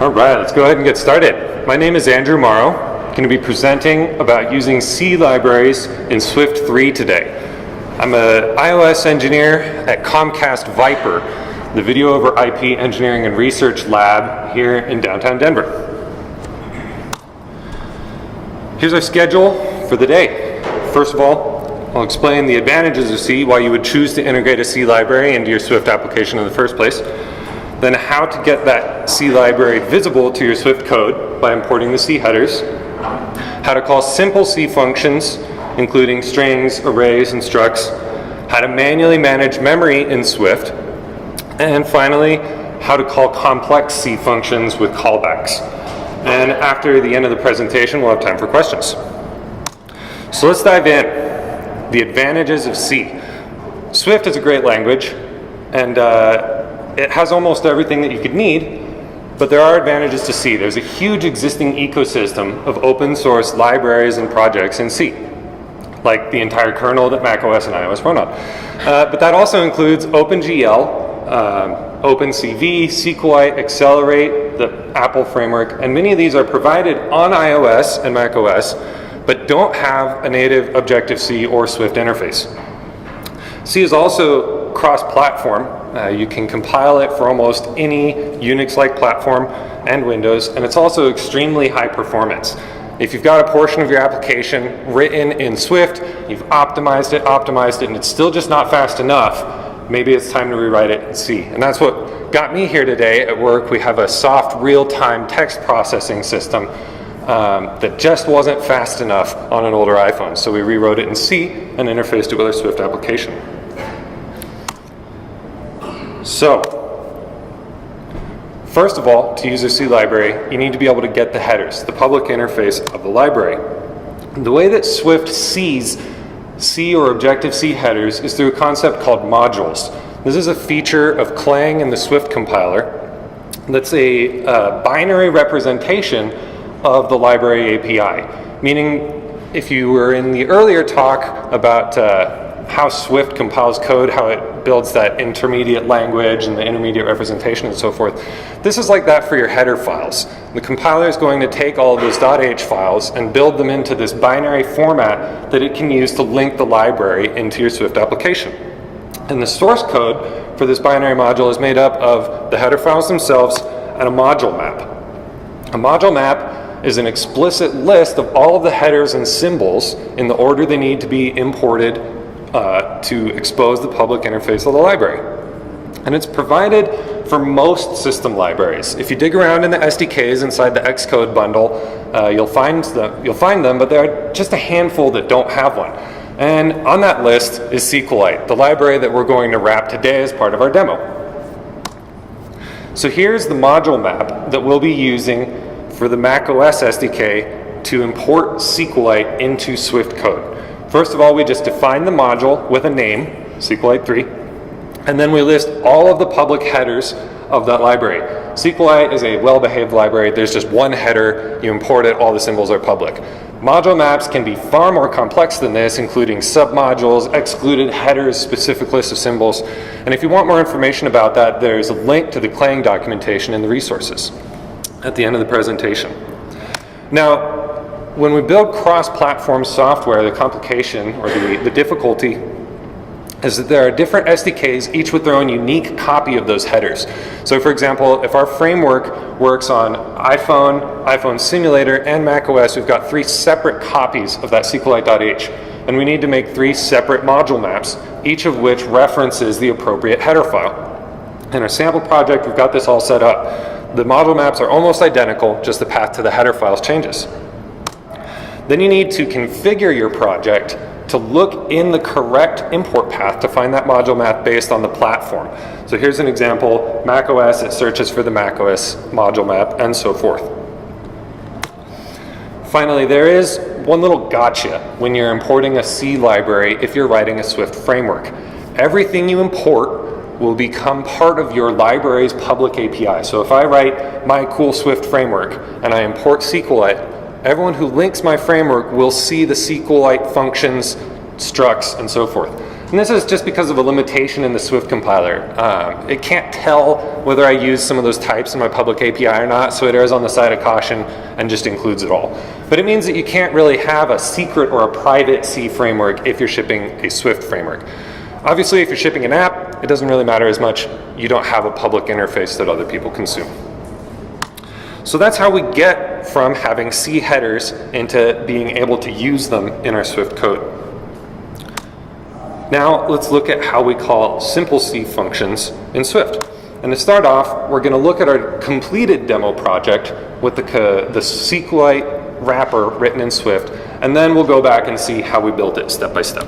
All right, let's go ahead and get started. My name is Andrew Morrow. I'm going to be presenting about using C libraries in Swift 3 today. I'm an iOS engineer at Comcast Viper, the Video over IP Engineering and Research Lab here in downtown Denver. Here's our schedule for the day. First of all, I'll explain the advantages of C, why you would choose to integrate a C library into your Swift application in the first place. Then how to get that C library visible to your Swift code by importing the C headers. How to call simple C functions, including strings, arrays, and structs. How to manually manage memory in Swift. And finally, how to call complex C functions with callbacks. And after the end of the presentation, we'll have time for questions. So let's dive in. The advantages of C. Swift is a great language, and it has almost everything that you could need, but there are advantages to C. There's a huge existing ecosystem of open source libraries and projects in C, like the entire kernel that macOS and iOS run on. But that also includes OpenGL, OpenCV, SQLite, Accelerate, the Apple framework, and many of these are provided on iOS and macOS, but don't have a native Objective-C or Swift interface. C is also cross-platform. You can compile it for almost any Unix-like platform and Windows, and it's also extremely high performance. If you've got a portion of your application written in Swift, you've optimized it, and it's still just not fast enough, maybe it's time to rewrite it in C. And that's what got me here today at work. We have a soft real-time text processing system that just wasn't fast enough on an older iPhone. So we rewrote it in C and interfaced it with our Swift application. So, first of all, to use a C library, you need to be able to get the headers, the public interface of the library. The way that Swift sees C or Objective-C headers is through a concept called modules. This is a feature of Clang in the Swift compiler that's a binary representation of the library API. Meaning, if you were in the earlier talk about how Swift compiles code, how it builds that intermediate language and the intermediate representation and so forth. This is like that for your header files. The compiler is going to take all of those .h files and build them into this binary format that it can use to link the library into your Swift application. And the source code for this binary module is made up of the header files themselves and a module map. A module map is an explicit list of all of the headers and symbols in the order they need to be imported to expose the public interface of the library. And it's provided for most system libraries. If you dig around in the SDKs inside the Xcode bundle, you'll find them, but there are just a handful that don't have one. And on that list is SQLite, the library that we're going to wrap today as part of our demo. So here's the module map that we'll be using for the macOS SDK to import SQLite into Swift code. First of all, we just define the module with a name, SQLite 3, and then we list all of the public headers of that library. SQLite is a well-behaved library. There's just one header, you import it, all the symbols are public. Module maps can be far more complex than this, including submodules, excluded headers, specific lists of symbols. And if you want more information about that, there's a link to the Clang documentation in the resources at the end of the presentation. Now, when we build cross-platform software, the complication or the difficulty is that there are different SDKs, each with their own unique copy of those headers. So for example, if our framework works on iPhone Simulator, and macOS, we've got 3 separate copies of that SQLite.h. And we need to make 3 separate module maps, each of which references the appropriate header file. In our sample project, we've got this all set up. The module maps are almost identical, just the path to the header files changes. Then you need to configure your project to look in the correct import path to find that module map based on the platform. So here's an example, macOS, it searches for the macOS module map, and so forth. Finally, there is one little gotcha when you're importing a C library if you're writing a Swift framework. Everything you import will become part of your library's public API. So if I write my cool Swift framework and I import SQLite, everyone who links my framework will see the SQLite functions, structs, and so forth. And this is just because of a limitation in the Swift compiler. It can't tell whether I use some of those types in my public API or not, so it errs on the side of caution and just includes it all. But it means that you can't really have a secret or a private C framework if you're shipping a Swift framework. Obviously, if you're shipping an app, it doesn't really matter as much. You don't have a public interface that other people consume. So that's how we get from having C headers into being able to use them in our Swift code. Now let's look at how we call simple C functions in Swift. And to start off, we're going to look at our completed demo project with the SQLite wrapper written in Swift, and then we'll go back and see how we built it step by step.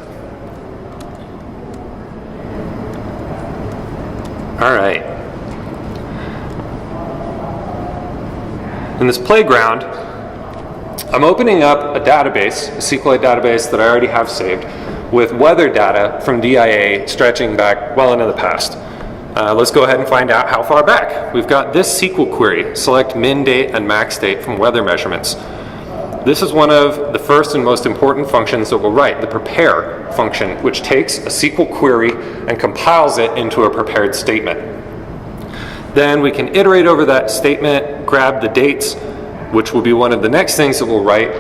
All right. In this playground, I'm opening up a database, a SQLite database that I already have saved, with weather data from DIA stretching back well into the past. Let's go ahead and find out how far back. We've got this SQL query, select min date and max date from weather measurements. This is one of the first and most important functions that we'll write, the prepare function, which takes a SQL query and compiles it into a prepared statement. Then we can iterate over that statement, grab the dates, which will be one of the next things that we'll write,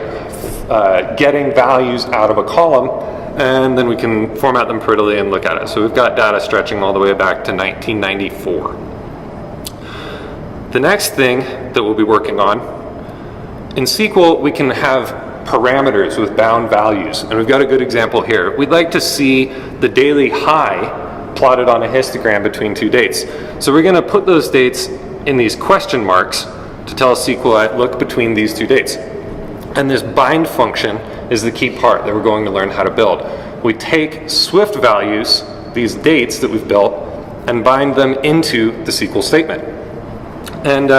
getting values out of a column, and then we can format them prettily and look at it. So we've got data stretching all the way back to 1994. The next thing that we'll be working on, in SQL we can have parameters with bound values, and we've got a good example here. We'd like to see the daily high plotted on a histogram between two dates. So we're going to put those dates in these question marks to tell SQLite, look between these two dates. And this bind function is the key part that we're going to learn how to build. We take Swift values, these dates that we've built, and bind them into the SQL statement. And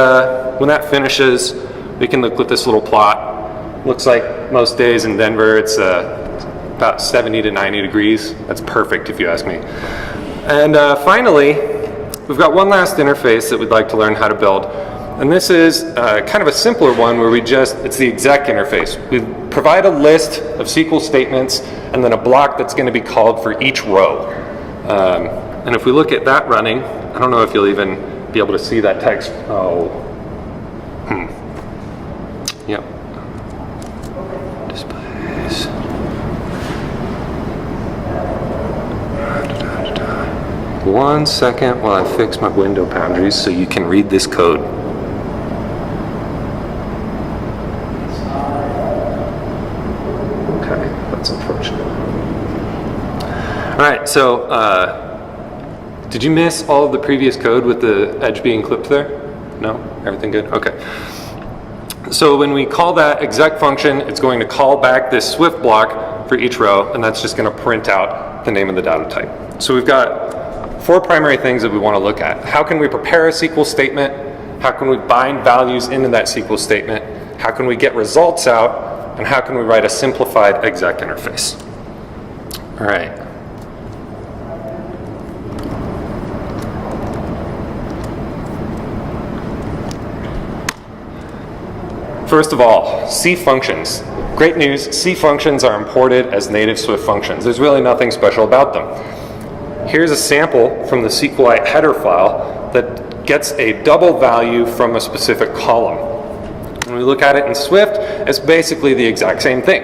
when that finishes, we can look at this little plot. Looks like most days in Denver, it's about 70 to 90 degrees. That's perfect if you ask me. And finally, we've got one last interface that we'd like to learn how to build. And this is kind of a simpler one where it's the exec interface. We provide a list of SQL statements and then a block that's going to be called for each row. And if we look at that running, I don't know if you'll even be able to see that text. Yep. Displays. 1 second while I fix my window boundaries so you can read this code. Okay, that's unfortunate. All right, so did you miss all of the previous code with the edge being clipped there? No? Everything good? Okay. So when we call that exec function, it's going to call back this Swift block for each row, and that's just going to print out the name of the data type. So we've got 4 primary things that we want to look at. How can we prepare a SQL statement? How can we bind values into that SQL statement? How can we get results out? And how can we write a simplified exec interface? All right. First of all, C functions. Great news, C functions are imported as native Swift functions. There's really nothing special about them. Here's a sample from the SQLite header file that gets a double value from a specific column. When we look at it in Swift, it's basically the exact same thing.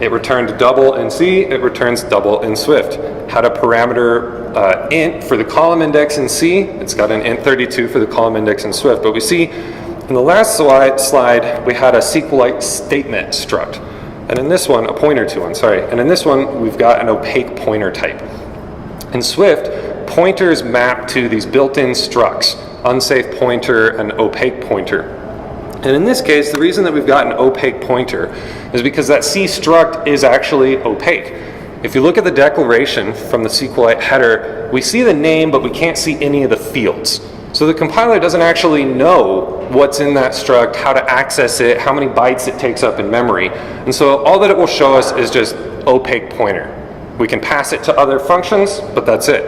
It returned double in C, it returns double in Swift. Had a parameter int for the column index in C, it's got an int 32 for the column index in Swift, but we see in the last slide we had a SQLite statement struct. And in this one, a pointer to one, sorry. And in this one, we've got an opaque pointer type. In Swift, pointers map to these built-in structs, UnsafeBufferPointer and opaquePointer. And in this case, the reason that we've got an opaque pointer is because that C struct is actually opaque. If you look at the declaration from the SQLite header, we see the name, but we can't see any of the fields. So the compiler doesn't actually know what's in that struct, how to access it, how many bytes it takes up in memory. And so all that it will show us is just opaque pointer. We can pass it to other functions, but that's it.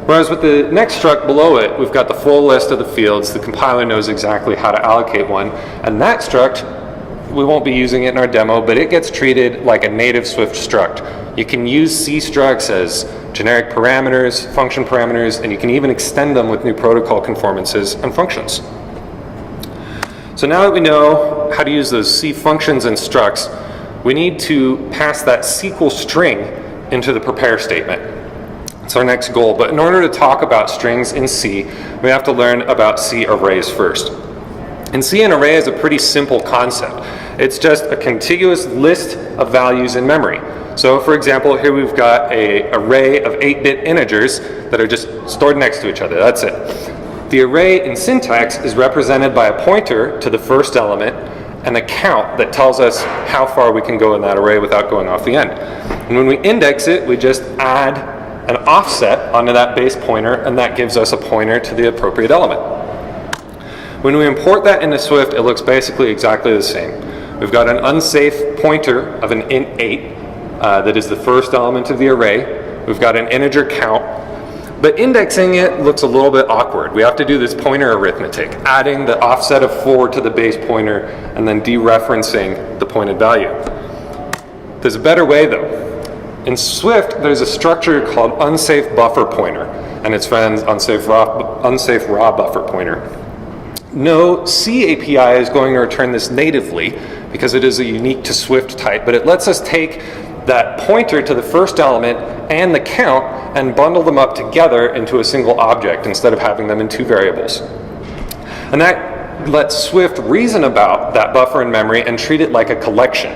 Whereas with the next struct below it, we've got the full list of the fields. The compiler knows exactly how to allocate one. And that struct, we won't be using it in our demo, but it gets treated like a native Swift struct. You can use C structs as generic parameters, function parameters, and you can even extend them with new protocol conformances and functions. So now that we know how to use those C functions and structs, we need to pass that SQL string into the prepare statement. It's our next goal, but in order to talk about strings in C, we have to learn about C arrays first. In C, an array is a pretty simple concept. It's just a contiguous list of values in memory. So for example, here we've got an array of 8-bit integers that are just stored next to each other. That's it. The array in syntax is represented by a pointer to the first element and a count that tells us how far we can go in that array without going off the end. And when we index it, we just add an offset onto that base pointer, and that gives us a pointer to the appropriate element. When we import that into Swift, it looks basically exactly the same. We've got an unsafe pointer of an int 8 that is the first element of the array. We've got an integer count, but indexing it looks a little bit awkward. We have to do this pointer arithmetic, adding the offset of 4 to the base pointer and then dereferencing the pointed value. There's a better way though. In Swift, there's a structure called UnsafeBufferPointer, and it's found unsafe raw buffer pointer. No C API is going to return this natively because it is a unique to Swift type, but it lets us take that pointer to the first element and the count and bundle them up together into a single object instead of having them in two variables. And that lets Swift reason about that buffer in memory and treat it like a collection.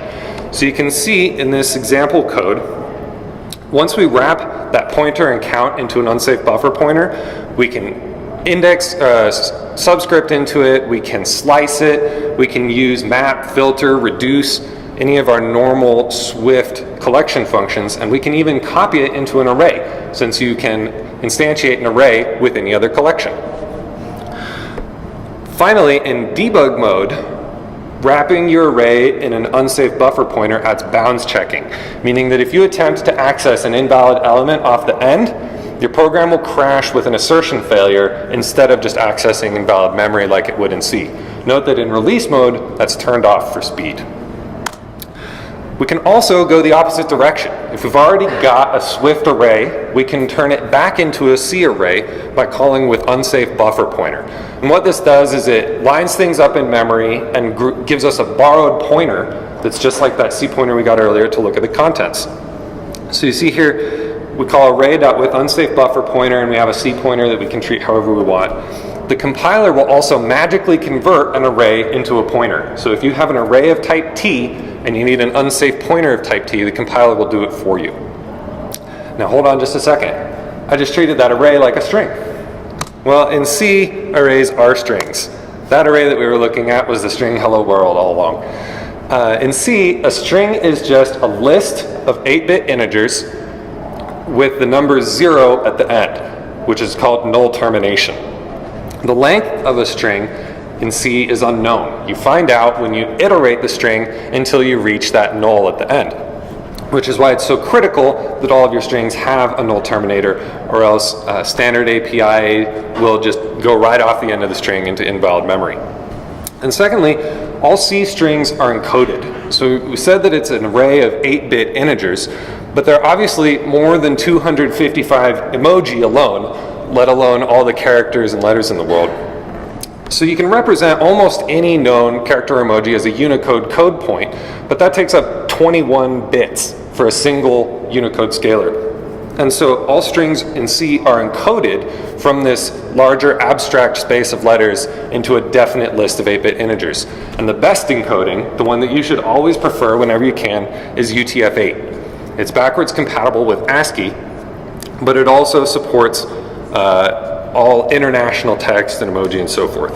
So you can see in this example code, once we wrap that pointer and count into an unsafe buffer pointer, we can index subscript into it, we can slice it, we can use map, filter, reduce, any of our normal Swift collection functions, and we can even copy it into an array, since you can instantiate an array with any other collection. Finally, in debug mode, wrapping your array in an unsafe buffer pointer adds bounds checking, meaning that if you attempt to access an invalid element off the end, your program will crash with an assertion failure instead of just accessing invalid memory like it would in C. Note that in release mode, that's turned off for speed. We can also go the opposite direction. If we've already got a Swift array, we can turn it back into a C array by calling with unsafe buffer pointer. And what this does is it lines things up in memory and gives us a borrowed pointer that's just like that C pointer we got earlier to look at the contents. So you see here, we call array.with unsafe buffer pointer, and we have a C pointer that we can treat however we want. The compiler will also magically convert an array into a pointer. So if you have an array of type T and you need an unsafe pointer of type T, the compiler will do it for you. Now hold on just a second. I just treated that array like a string. Well, in C, arrays are strings. That array that we were looking at was the string hello world all along. In C, a string is just a list of 8-bit integers with the number 0 at the end, which is called null termination. The length of a string in C is unknown. You find out when you iterate the string until you reach that null at the end, which is why it's so critical that all of your strings have a null terminator, or else standard API will just go right off the end of the string into invalid memory. And secondly, all C strings are encoded. So we said that it's an array of 8-bit integers, but there are obviously more than 255 emoji alone, let alone all the characters and letters in the world. So you can represent almost any known character emoji as a Unicode code point, but that takes up 21 bits for a single Unicode scalar. And so all strings in C are encoded from this larger abstract space of letters into a definite list of 8-bit integers. And the best encoding, the one that you should always prefer whenever you can, is UTF-8. It's backwards compatible with ASCII, but it also supports all international text and emoji and so forth.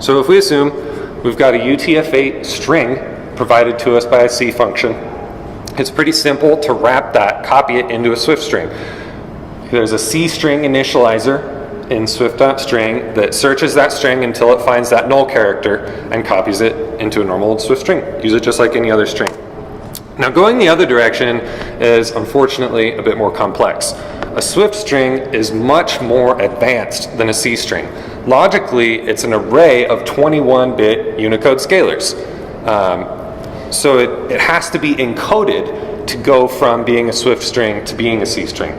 So if we assume we've got a UTF-8 string provided to us by a C function, it's pretty simple to wrap that, copy it into a Swift string. There's a C string initializer in Swift.string that searches that string until it finds that null character and copies it into a normal Swift string. Use it just like any other string. Now going the other direction is unfortunately a bit more complex. A Swift string is much more advanced than a C string. Logically, it's an array of 21-bit Unicode scalars. So it has to be encoded to go from being a Swift string to being a C string.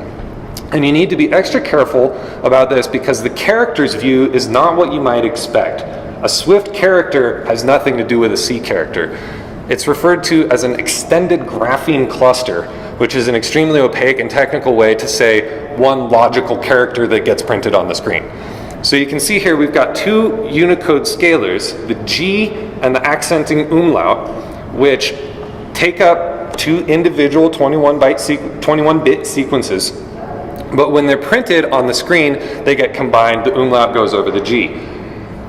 And you need to be extra careful about this because the character's view is not what you might expect. A Swift character has nothing to do with a C character. It's referred to as an extended grapheme cluster, which is an extremely opaque and technical way to say one logical character that gets printed on the screen. So you can see here we've got two Unicode scalars, the G and the accenting umlaut, which take up two individual 21-bit sequences. But when they're printed on the screen, they get combined, the umlaut goes over the G.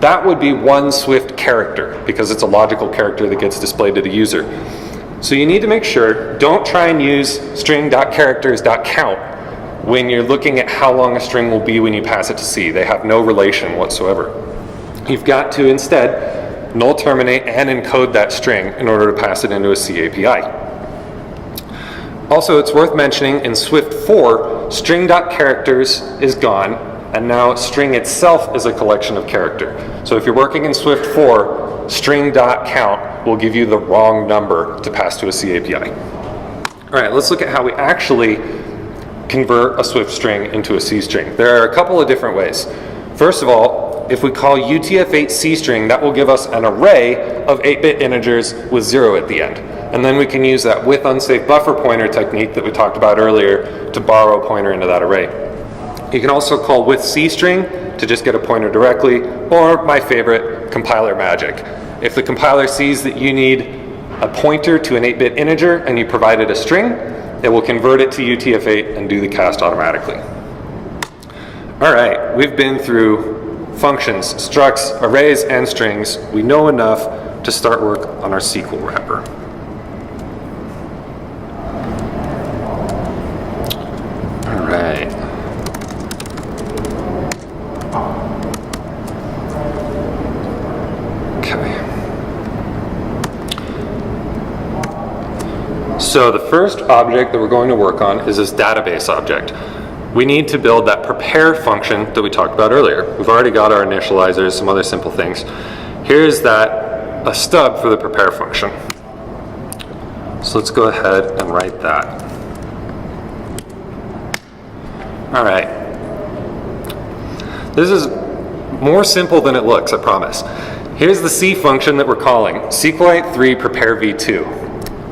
That would be one Swift character because it's a logical character that gets displayed to the user. So you need to make sure, don't try and use string.characters.count when you're looking at how long a string will be when you pass it to C. They have no relation whatsoever. You've got to instead null terminate and encode that string in order to pass it into a C API. Also, it's worth mentioning in Swift 4, string.characters is gone, and now string itself is a collection of character. So if you're working in Swift 4, string.count will give you the wrong number to pass to a C API. All right, let's look at how we actually convert a Swift string into a C string. There are a couple of different ways. First of all, if we call UTF-8 C string, that will give us an array of 8-bit integers with 0 at the end. And then we can use that with UnsafeBufferPointer technique that we talked about earlier to borrow a pointer into that array. You can also call with C string to just get a pointer directly, or my favorite, compiler magic. If the compiler sees that you need a pointer to an 8-bit integer and you provided a string, it will convert it to UTF-8 and do the cast automatically. All right, we've been through functions, structs, arrays, and strings. We know enough to start work on our SQL wrapper. All right. So the first object that we're going to work on is this database object. We need to build that prepare function that we talked about earlier. We've already got our initializers, some other simple things. Here's a stub for the prepare function. So let's go ahead and write that. All right. This is more simple than it looks, I promise. Here's the C function that we're calling, SQLite3 prepare v2.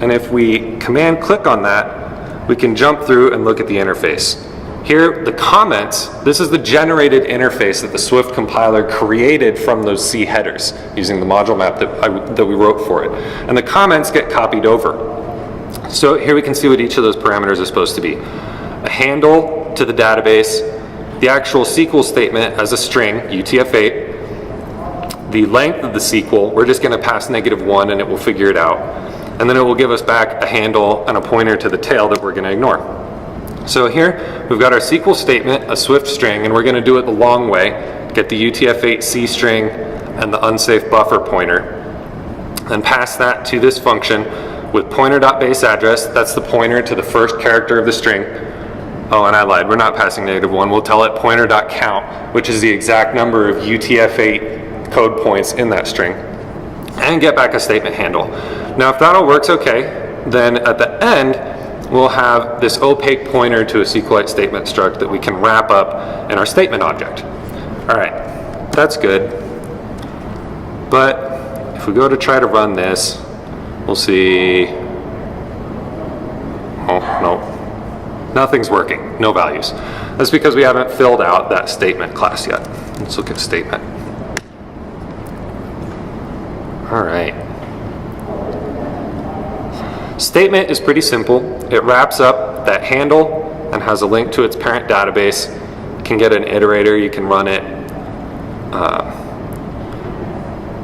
And if we command click on that, we can jump through and look at the interface. Here, the comments, this is the generated interface that the Swift compiler created from those C headers using the module map that we wrote for it. And the comments get copied over. So here we can see what each of those parameters is supposed to be. A handle to the database, the actual SQL statement as a string, UTF-8, the length of the SQL, we're just going to pass -1 and it will figure it out. And then it will give us back a handle and a pointer to the tail that we're going to ignore. So here we've got our SQL statement, a Swift string, and we're going to do it the long way. Get the UTF-8 C string and the UnsafeBufferPointer, and pass that to this function with pointer.base address. That's the pointer to the first character of the string. Oh, and I lied. We're not passing -1. We'll tell it pointer.count, which is the exact number of UTF-8 code points in that string, and get back a statement handle. Now, if that all works okay, then at the end, we'll have this opaque pointer to a SQLite statement struct that we can wrap up in our statement object. All right, that's good. But if we go to try to run this, we'll see, oh, no, nothing's working, no values. That's because we haven't filled out that statement class yet. Let's look at statement. All right. Statement is pretty simple. It wraps up that handle and has a link to its parent database. You can get an iterator, you can run it.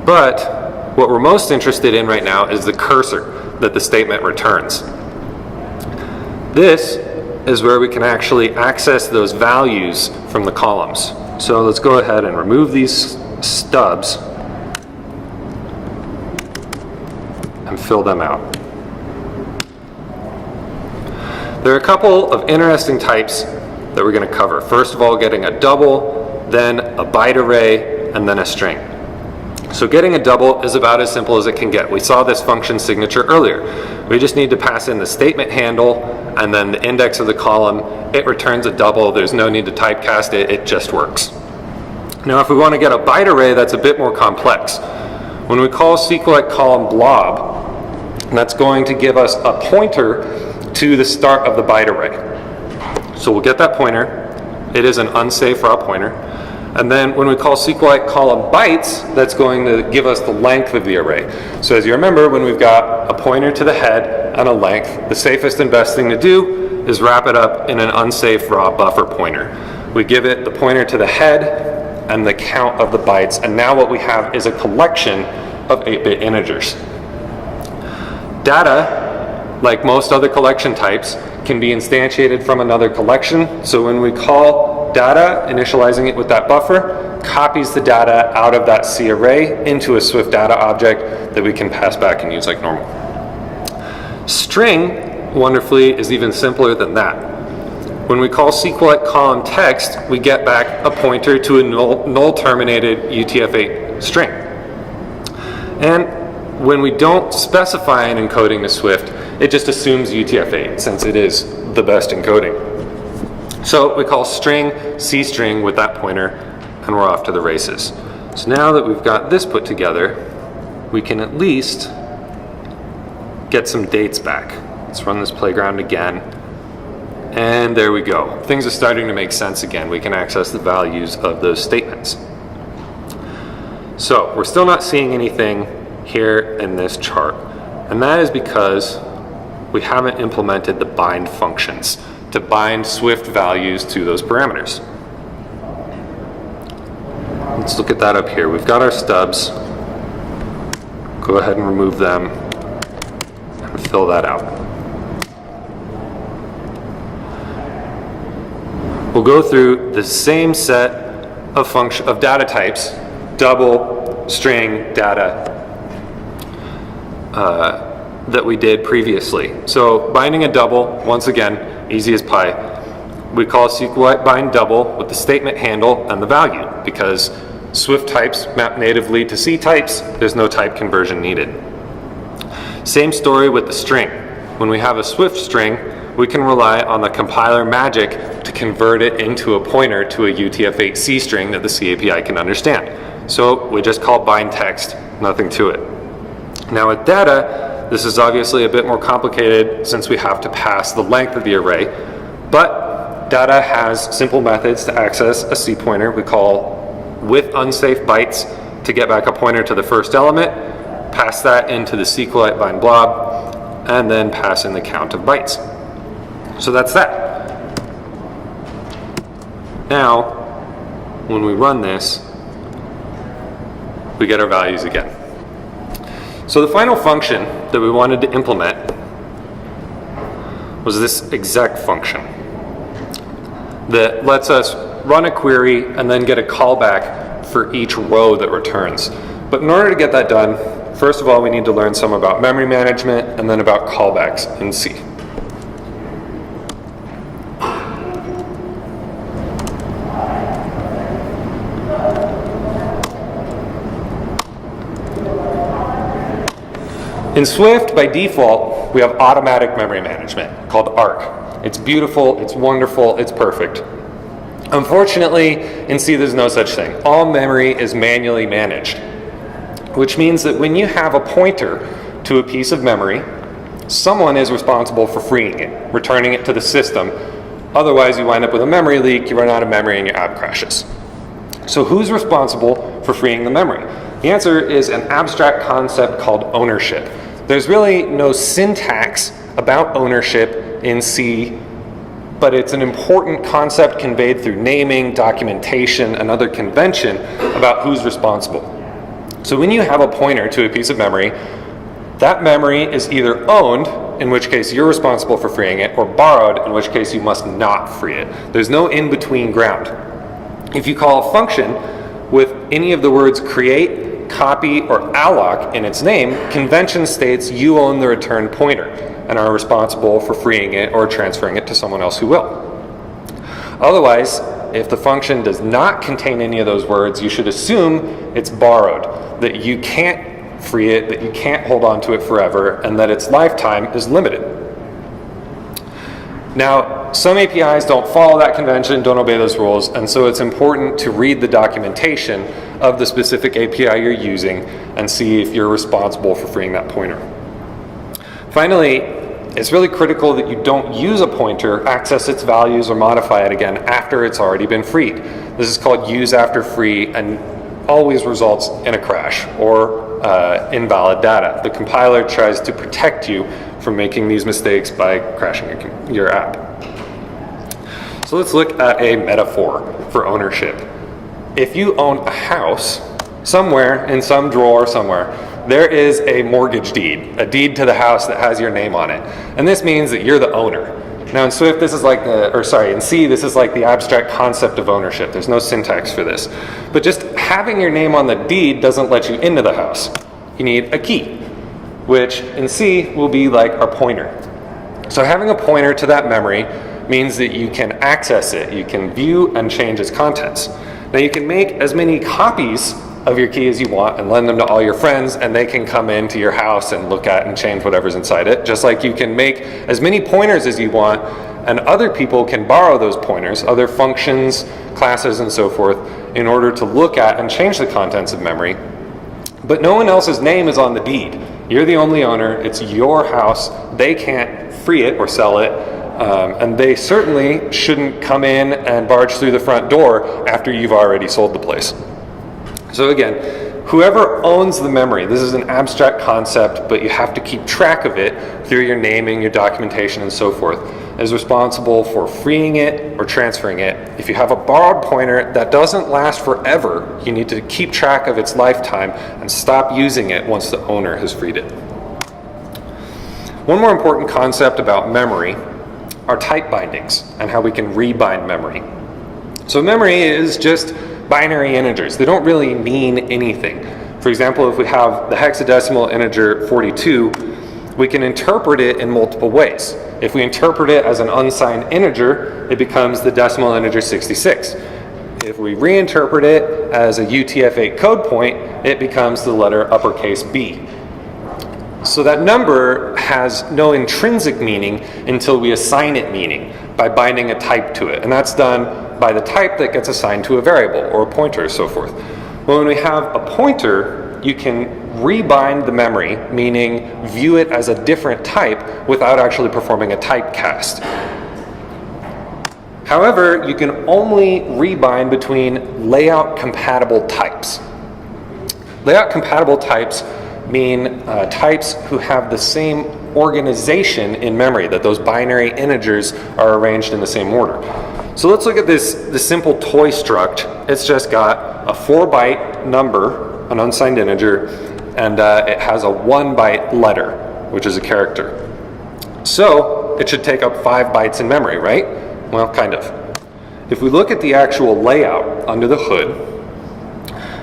But what we're most interested in right now is the cursor that the statement returns. This is where we can actually access those values from the columns. So let's go ahead and remove these stubs and fill them out. There are a couple of interesting types that we're going to cover. First of all, getting a double, then a byte array, and then a string. So getting a double is about as simple as it can get. We saw this function signature earlier. We just need to pass in the statement handle and then the index of the column. It returns a double. There's no need to typecast it. It just works. Now, if we want to get a byte array, that's a bit more complex. When we call SQLite column blob, that's going to give us a pointer to the start of the byte array. So we'll get that pointer. It is an unsafe raw pointer. And then when we call SQLite column bytes, that's going to give us the length of the array. So as you remember, when we've got a pointer to the head and a length, the safest and best thing to do is wrap it up in an unsafe raw buffer pointer. We give it the pointer to the head and the count of the bytes, and now what we have is a collection of 8-bit integers. Data, like most other collection types, can be instantiated from another collection. So when we call data, initializing it with that buffer, copies the data out of that C array into a Swift data object that we can pass back and use like normal. String, wonderfully, is even simpler than that. When we call SQLite column text, we get back a pointer to a null terminated UTF-8 string. And when we don't specify an encoding to Swift, it just assumes UTF-8 since it is the best encoding. So we call string cstring with that pointer, and we're off to the races. So now that we've got this put together, we can at least get some dates back. Let's run this playground again. And there we go. Things are starting to make sense again. We can access the values of those statements. So we're still not seeing anything here in this chart. And that is because we haven't implemented the bind functions to bind Swift values to those parameters. Let's look at that up here. We've got our stubs. Go ahead and remove them and fill that out. We'll go through the same set of data types, double, string, data, that we did previously. So binding a double, once again, easy as pie. We call SQLite bind double with the statement handle and the value, because Swift types map natively to C types. There's no type conversion needed. Same story with the string. When we have a Swift string, we can rely on the compiler magic to convert it into a pointer to a UTF-8 C string that the C API can understand. So we just call bind text, nothing to it. Now with data, this is obviously a bit more complicated since we have to pass the length of the array, but data has simple methods to access a C pointer. We call with unsafe bytes to get back a pointer to the first element, pass that into the SQLite bind blob, and then pass in the count of bytes. So that's that. Now, when we run this, we get our values again. So the final function that we wanted to implement was this exec function that lets us run a query and then get a callback for each row that returns. But in order to get that done, first of all, we need to learn some about memory management and then about callbacks in C. In Swift, by default, we have automatic memory management called ARC. It's beautiful, it's wonderful, it's perfect. Unfortunately, in C, there's no such thing. All memory is manually managed, which means that when you have a pointer to a piece of memory, someone is responsible for freeing it, returning it to the system. Otherwise, you wind up with a memory leak, you run out of memory, and your app crashes. So who's responsible for freeing the memory? The answer is an abstract concept called ownership. There's really no syntax about ownership in C, but it's an important concept conveyed through naming, documentation, and other convention about who's responsible. So when you have a pointer to a piece of memory, that memory is either owned, in which case you're responsible for freeing it, or borrowed, in which case you must not free it. There's no in-between ground. If you call a function with any of the words create, copy, or alloc in its name, convention states you own the return pointer and are responsible for freeing it or transferring it to someone else who will. Otherwise, if the function does not contain any of those words, you should assume it's borrowed, that you can't free it, that you can't hold on to it forever, and that its lifetime is limited. Now, some APIs don't follow that convention, don't obey those rules, and so it's important to read the documentation of the specific API you're using and see if you're responsible for freeing that pointer. Finally, it's really critical that you don't use a pointer, access its values, or modify it again after it's already been freed. This is called use after free and always results in a crash or invalid data. The compiler tries to protect you from making these mistakes by crashing your app. So let's look at a metaphor for ownership. If you own a house, somewhere in some drawer somewhere, there is a mortgage deed, a deed to the house that has your name on it. And this means that you're the owner. Now in Swift, this is like in C, this is like the abstract concept of ownership. There's no syntax for this. But just having your name on the deed doesn't let you into the house. You need a key, which in C will be like our pointer. So having a pointer to that memory means that you can access it, you can view and change its contents. Now you can make as many copies of your key as you want and lend them to all your friends, and they can come into your house and look at and change whatever's inside it, just like you can make as many pointers as you want, and other people can borrow those pointers, other functions, classes, and so forth, in order to look at and change the contents of memory. But no one else's name is on the deed. You're the only owner, it's your house, they can't free it or sell it, and they certainly shouldn't come in and barge through the front door after you've already sold the place. So again, whoever owns the memory, this is an abstract concept, but you have to keep track of it through your naming, your documentation, and so forth, is responsible for freeing it or transferring it. If you have a borrowed pointer that doesn't last forever, you need to keep track of its lifetime and stop using it once the owner has freed it. One more important concept about memory are type bindings and how we can rebind memory. So memory is just binary integers. They don't really mean anything. For example, if we have the hexadecimal integer 42, we can interpret it in multiple ways. If we interpret it as an unsigned integer, it becomes the decimal integer 66. If we reinterpret it as a UTF-8 code point, it becomes the letter uppercase B. So that number has no intrinsic meaning until we assign it meaning by binding a type to it. And that's done by the type that gets assigned to a variable or a pointer and so forth. Well, when we have a pointer, you can rebind the memory, meaning view it as a different type without actually performing a typecast. However, you can only rebind between layout compatible types. Layout compatible types mean types who have the same organization in memory, that those binary integers are arranged in the same order. So let's look at this simple toy struct. It's just got a 4-byte number, an unsigned integer, and it has a 1-byte letter, which is a character. So it should take up 5 bytes in memory, right? Well, kind of. If we look at the actual layout under the hood,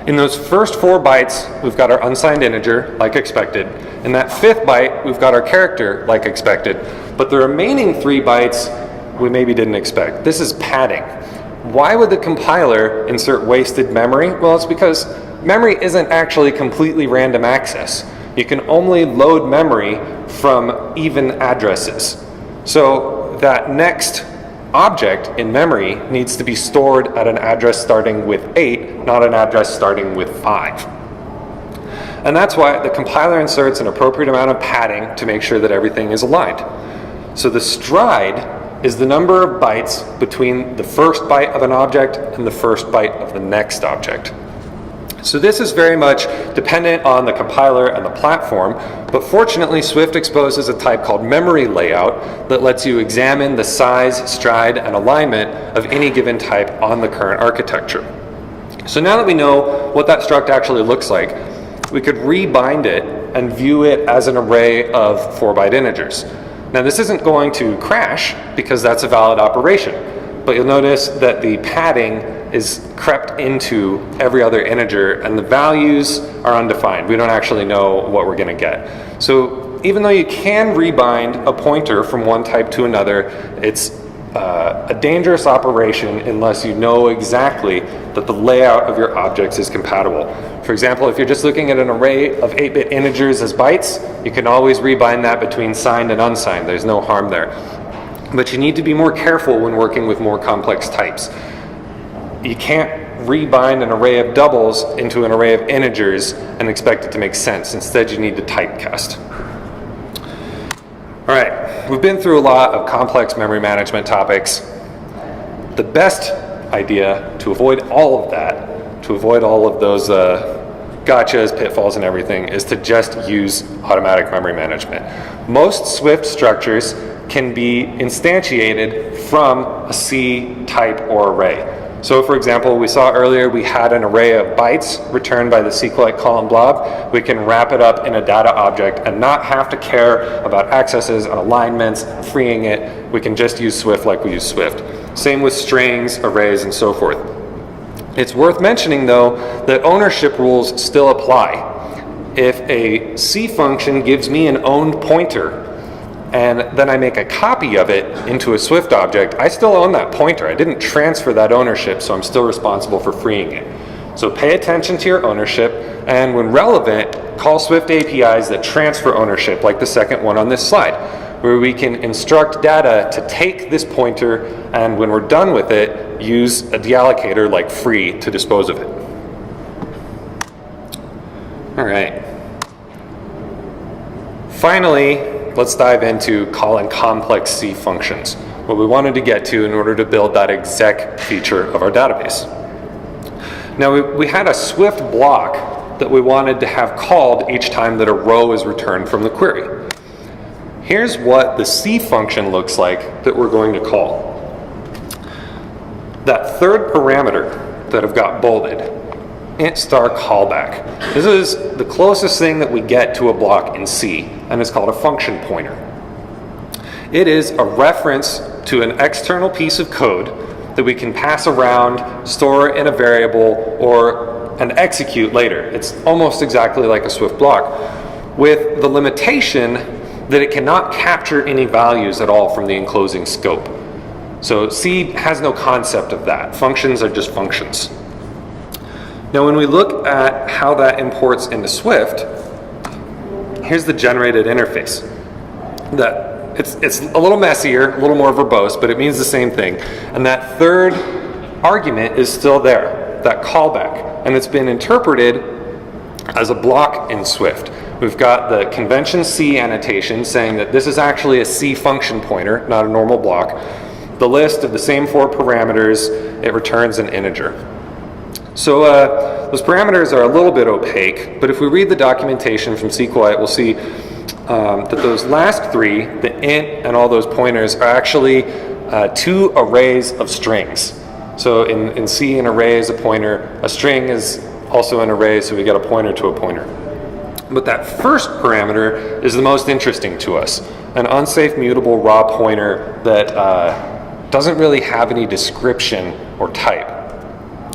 in those first 4 bytes, we've got our unsigned integer, like expected. In that 5th byte, we've got our character, like expected. But the remaining 3 bytes, we maybe didn't expect. This is padding. Why would the compiler insert wasted memory? Well, it's because memory isn't actually completely random access. You can only load memory from even addresses. So that next object in memory needs to be stored at an address starting with 8, not an address starting with 5. And that's why the compiler inserts an appropriate amount of padding to make sure that everything is aligned. So the stride is the number of bytes between the first byte of an object and the first byte of the next object. So this is very much dependent on the compiler and the platform, but fortunately Swift exposes a type called memory layout that lets you examine the size, stride, and alignment of any given type on the current architecture. So now that we know what that struct actually looks like, we could rebind it and view it as an array of 4-byte integers. Now this isn't going to crash because that's a valid operation, but you'll notice that the padding is crept into every other integer and the values are undefined. We don't actually know what we're going to get. So even though you can rebind a pointer from one type to another, it's a dangerous operation unless you know exactly that the layout of your objects is compatible. For example, if you're just looking at an array of 8-bit integers as bytes, you can always rebind that between signed and unsigned. There's no harm there. But you need to be more careful when working with more complex types. You can't rebind an array of doubles into an array of integers and expect it to make sense. Instead, you need to typecast. All right, we've been through a lot of complex memory management topics. The best idea to avoid all of that, to avoid all of those gotchas, pitfalls, and everything, is to just use automatic memory management. Most Swift structures can be instantiated from a C type or array. So for example, we saw earlier we had an array of bytes returned by the SQLite column blob. We can wrap it up in a data object and not have to care about accesses and alignments, freeing it. We can just use Swift like we use Swift. Same with strings, arrays, and so forth. It's worth mentioning though that ownership rules still apply. If a C function gives me an owned pointer, and then I make a copy of it into a Swift object, I still own that pointer. I didn't transfer that ownership, so I'm still responsible for freeing it. So pay attention to your ownership, and when relevant, call Swift APIs that transfer ownership, like the second one on this slide, where we can instruct data to take this pointer, and when we're done with it, use a deallocator like free to dispose of it. All right. Finally, let's dive into calling complex C functions, what we wanted to get to in order to build that exec feature of our database. Now we had a Swift block that we wanted to have called each time that a row is returned from the query. Here's what the C function looks like that we're going to call. That third parameter that I've got bolded, int star callback. This is the closest thing that we get to a block in C, and it's called a function pointer. It is a reference to an external piece of code that we can pass around, store in a variable, and execute later. It's almost exactly like a Swift block, with the limitation that it cannot capture any values at all from the enclosing scope. So C has no concept of that. Functions are just functions. Now when we look at how that imports into Swift, here's the generated interface. It's a little messier, a little more verbose, but it means the same thing. And that third argument is still there, that callback. And it's been interpreted as a block in Swift. We've got the convention C annotation saying that this is actually a C function pointer, not a normal block. The list of the same 4 parameters, it returns an integer. So those parameters are a little bit opaque, but if we read the documentation from SQLite, we'll see that those last 3, the int and all those pointers, are actually 2 arrays of strings. So in C, an array is a pointer. A string is also an array, so we get a pointer to a pointer. But that first parameter is the most interesting to us, an unsafe mutable raw pointer that doesn't really have any description or type.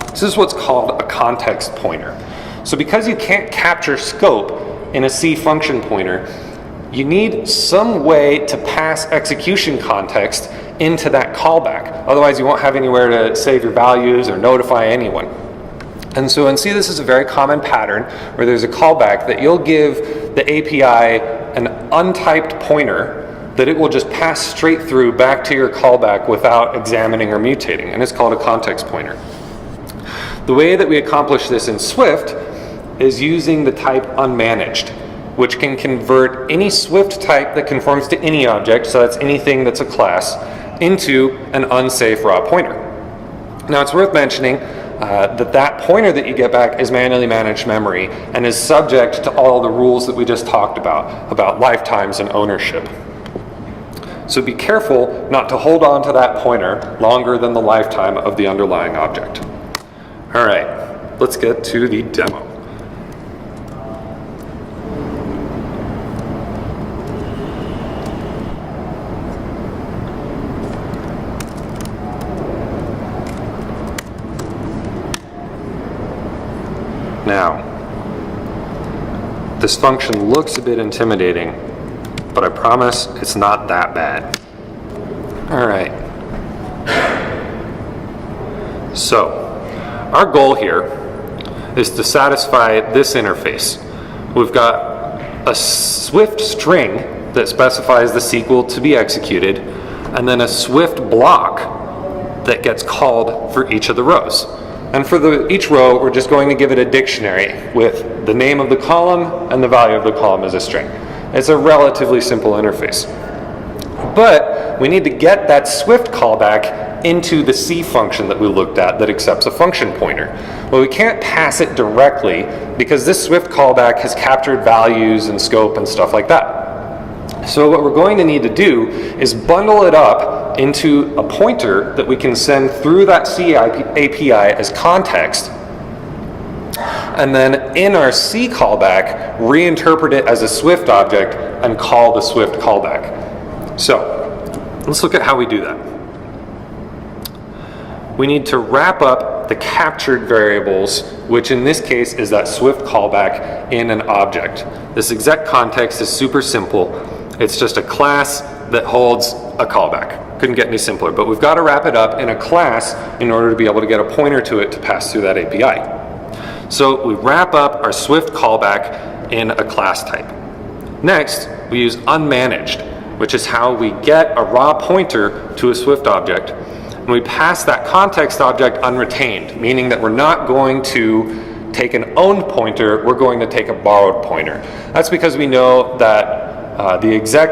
This is what's called a context pointer. So because you can't capture scope in a C function pointer, you need some way to pass execution context into that callback. Otherwise, you won't have anywhere to save your values or notify anyone. And so in C, this is a very common pattern where there's a callback that you'll give the API an untyped pointer that it will just pass straight through back to your callback without examining or mutating, and it's called a context pointer. The way that we accomplish this in Swift is using the type unmanaged, which can convert any Swift type that conforms to any object, so that's anything that's a class, into an unsafe raw pointer. Now it's worth mentioning that pointer that you get back is manually managed memory and is subject to all the rules that we just talked about lifetimes and ownership. So be careful not to hold on to that pointer longer than the lifetime of the underlying object. All right, let's get to the demo. Now, this function looks a bit intimidating, but I promise it's not that bad. All right, So our goal here is to satisfy this interface. We've got a Swift string that specifies the SQL to be executed, and then a Swift block that gets called for each of the rows. And for each row, we're just going to give it a dictionary with the name of the column and the value of the column as a string. It's a relatively simple interface. But we need to get that Swift callback into the C function that we looked at that accepts a function pointer. Well, we can't pass it directly because this Swift callback has captured values and scope and stuff like that. So what we're going to need to do is bundle it up into a pointer that we can send through that C API as context, and then in our C callback, reinterpret it as a Swift object and call the Swift callback. So let's look at how we do that. We need to wrap up the captured variables, which in this case is that Swift callback, in an object. This exec context is super simple. It's just a class that holds a callback. Couldn't get any simpler, but we've got to wrap it up in a class in order to be able to get a pointer to it to pass through that API. So we wrap up our Swift callback in a class type. Next, we use unmanaged, which is how we get a raw pointer to a Swift object, and we pass that context object unretained, meaning that we're not going to take an owned pointer, we're going to take a borrowed pointer. That's because we know that the exec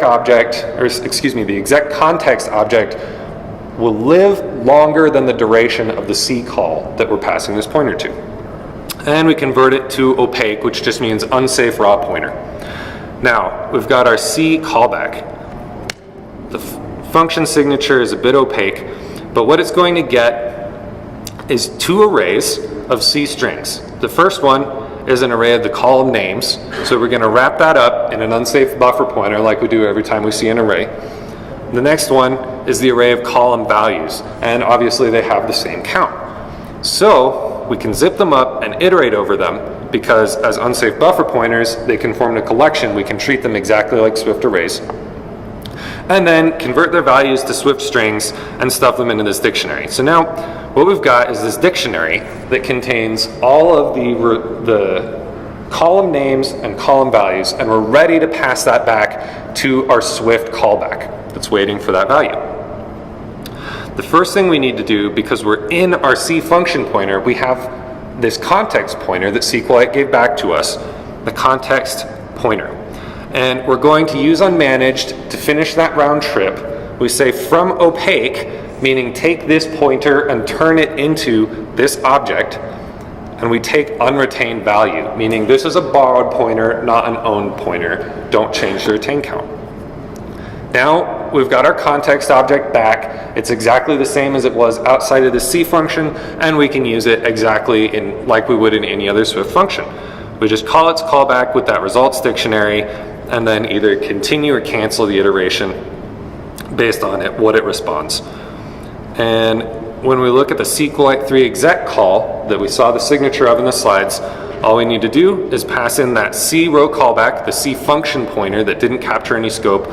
context object will live longer than the duration of the C call that we're passing this pointer to. And we convert it to opaque, which just means unsafe raw pointer. Now, we've got our C callback. The function signature is a bit opaque, but what it's going to get is two arrays of C strings. The first one is an array of the column names, so we're going to wrap that up in an unsafe buffer pointer like we do every time we see an array. The next one is the array of column values, and obviously they have the same count. So we can zip them up and iterate over them, because as unsafe buffer pointers, they can form a collection. We can treat them exactly like Swift arrays, and then convert their values to Swift strings and stuff them into this dictionary. So now what we've got is this dictionary that contains all of the column names and column values, and we're ready to pass that back to our Swift callback that's waiting for that value. The first thing we need to do, because we're in our C function pointer, we have this context pointer that SQLite gave back to us, the context pointer. And we're going to use unmanaged to finish that round trip. We say from opaque, meaning take this pointer and turn it into this object, and we take unretained value, meaning this is a borrowed pointer, not an owned pointer. Don't change the retain count. Now we've got our context object back. It's exactly the same as it was outside of the C function, and we can use it exactly like we would in any other Swift function. We just call its callback with that results dictionary, and then either continue or cancel the iteration based on what it responds. And when we look at the SQLite 3 exec call that we saw the signature of in the slides, all we need to do is pass in that C row callback, the C function pointer that didn't capture any scope,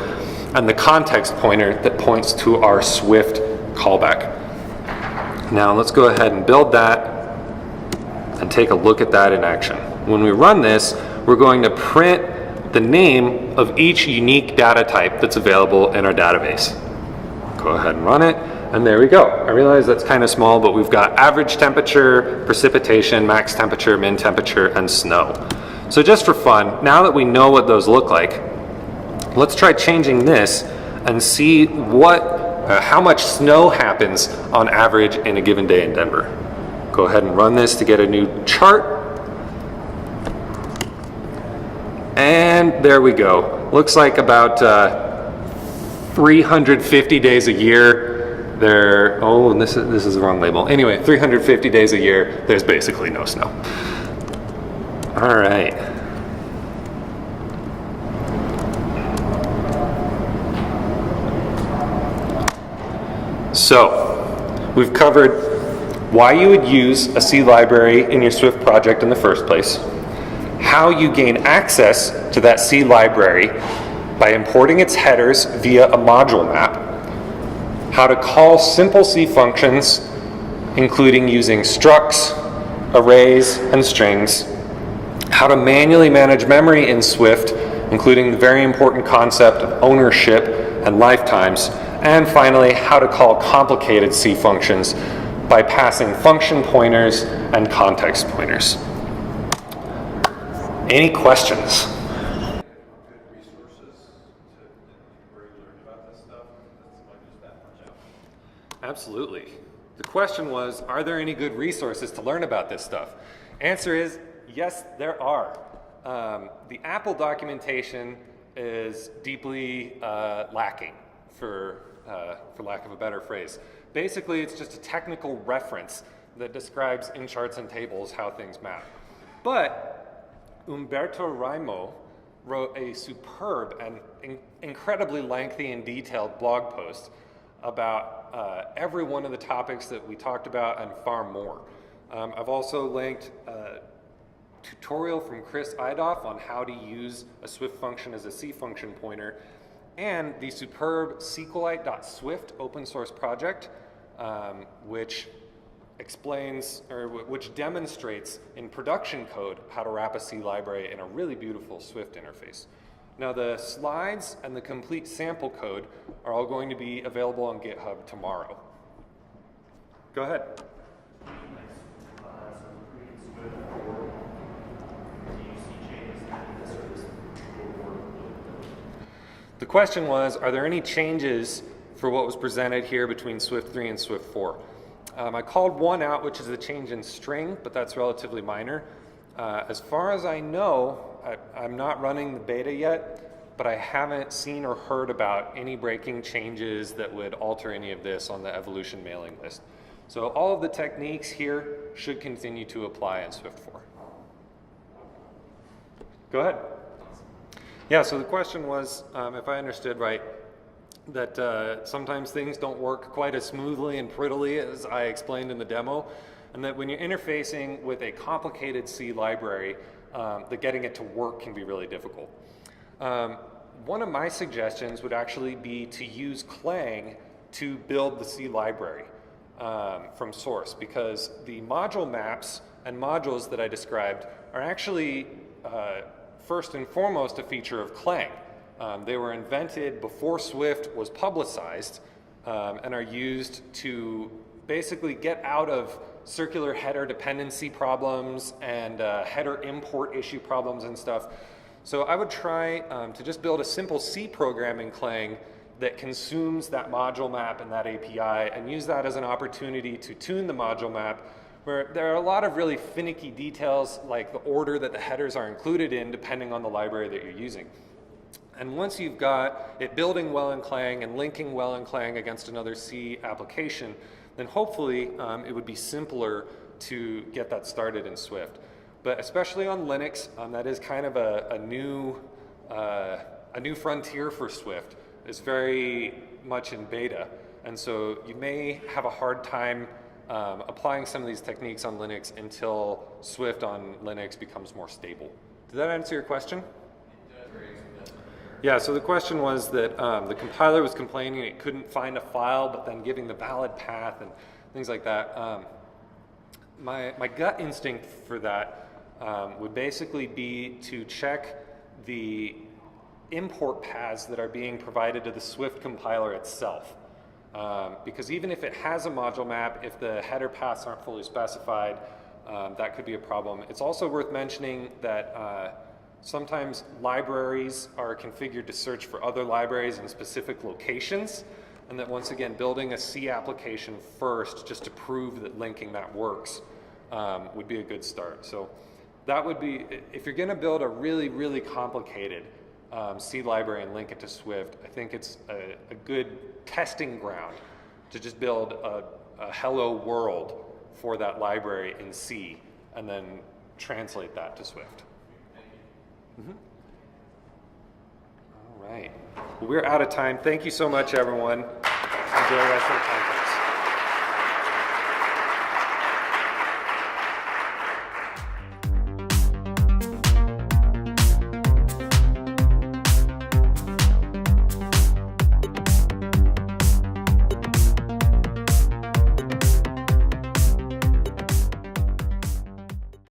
and the context pointer that points to our Swift callback. Now let's go ahead and build that and take a look at that in action. When we run this, we're going to print the name of each unique data type that's available in our database. Go ahead and run it. And there we go. I realize that's kind of small, but we've got average temperature, precipitation, max temperature, min temperature, and snow. So just for fun, now that we know what those look like, let's try changing this and see how much snow happens on average in a given day in Denver. Go ahead and run this to get a new chart. And there we go. Looks like about 350 days a year. This is the wrong label. Anyway, 350 days a year, there's basically no snow. All right. So, we've covered why you would use a C library in your Swift project in the first place, how you gain access to that C library by importing its headers via a module map, how to call simple C functions including using structs, arrays, and strings, how to manually manage memory in Swift, including the very important concept of ownership and lifetimes, and finally, how to call complicated C functions by passing function pointers and context pointers. Any questions? Absolutely. The question was, are there any good resources to learn about this stuff? Answer is, yes, there are. The Apple documentation is deeply lacking, for lack of a better phrase. Basically, it's just a technical reference that describes in charts and tables how things map. But Umberto Raimo wrote a superb and incredibly lengthy and detailed blog post about every one of the topics that we talked about and far more. I've also linked a tutorial from Chris Eidoff on how to use a Swift function as a C function pointer, and the superb SQLite.swift open source project, which explains, or which demonstrates in production code how to wrap a C library in a really beautiful Swift interface. Now the slides and the complete sample code are all going to be available on GitHub tomorrow. Go ahead. The question was, are there any changes for what was presented here between Swift 3 and Swift 4? I called one out, which is a change in string, but that's relatively minor. As far as I know, I'm not running the beta yet, but I haven't seen or heard about any breaking changes that would alter any of this on the evolution mailing list. So all of the techniques here should continue to apply in Swift 4. Go ahead. Yeah, so the question was, if I understood right, that sometimes things don't work quite as smoothly and prettily as I explained in the demo, and that when you're interfacing with a complicated C library, that getting it to work can be really difficult. One of my suggestions would actually be to use Clang to build the C library from source, because the module maps and modules that I described are actually first and foremost a feature of Clang. They were invented before Swift was publicized and are used to basically get out of circular header dependency problems and header import issue problems and stuff. So I would try to just build a simple C program in Clang that consumes that module map and that API, and use that as an opportunity to tune the module map, where there are a lot of really finicky details, like the order that the headers are included in depending on the library that you're using. And once you've got it building well in Clang and linking well in Clang against another C application, then hopefully it would be simpler to get that started in Swift. But especially on Linux, that is kind of a new frontier for Swift. It's very much in beta, and so you may have a hard time applying some of these techniques on Linux until Swift on Linux becomes more stable. Did that answer your question? Yeah, so the question was that the compiler was complaining it couldn't find a file, but then giving the valid path and things like that. My gut instinct for that would basically be to check the import paths that are being provided to the Swift compiler itself. Because even if it has a module map, if the header paths aren't fully specified, that could be a problem. It's also worth mentioning that sometimes libraries are configured to search for other libraries in specific locations, and that once again, building a C application first just to prove that linking that works would be a good start. So that would be, if you're gonna build a really, really complicated C library and link it to Swift, I think it's a good testing ground to just build a hello world for that library in C and then translate that to Swift. Mm-hmm. All right. Well, we're out of time. Thank you so much, everyone. Enjoy the rest of the conference.